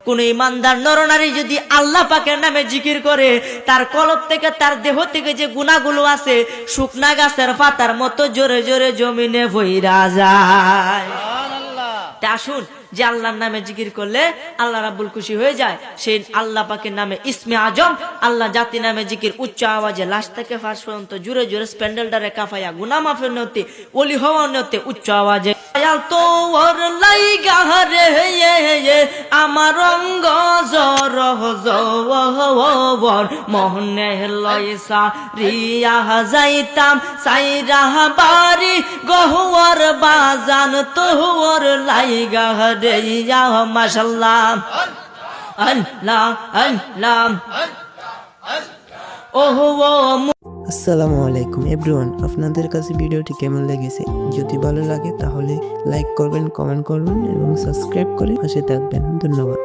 কোন ইমানদার নরনারী যদি আল্লাহ পাকের নামে জিকির করে, তার কলব থেকে, তার দেহ থেকে যে গুনাহগুলো আছে শুকনা গাছের পাতার মতো জোরে জোরে জমিনে বইরা যায়। তা আসুন, যে আল্লাহর নামে জিকির করলে আল্লাহ রাব্বুল খুশি হয়ে যায়, সেই আল্লাহ পাকের নামে ইসমে আজম আল্লাহ জাতি নামে জিকির উচ্চ আওয়াজে লাশ থেকে ফাঁস পর্যন্ত জুড়ে জুড়ে স্প্যান্ডেলটারে কাফাইয়া গুনাহ মাফের নতে, ওলি হওয়ার নতে উচ্চ আওয়াজে তোর লাইগা রে আমার অঙ্গ জর জর মোহনে লয়সা রিয়া যাইতাম সাইরা বাড়ি গহর বাজান তোর লাইগা রে ইয়া মাশাআল্লাহ আল্লাহ আল্লাহ ওহো। আসসালামু আলাইকুম এভরিওয়ান, আপনাদের কাছে ভিডিওটি কেমন লেগেছে? যদি ভালো লাগে তাহলে লাইক করবেন, কমেন্ট করবেন এবং সাবস্ক্রাইব করে পাশে থাকবেন। ধন্যবাদ।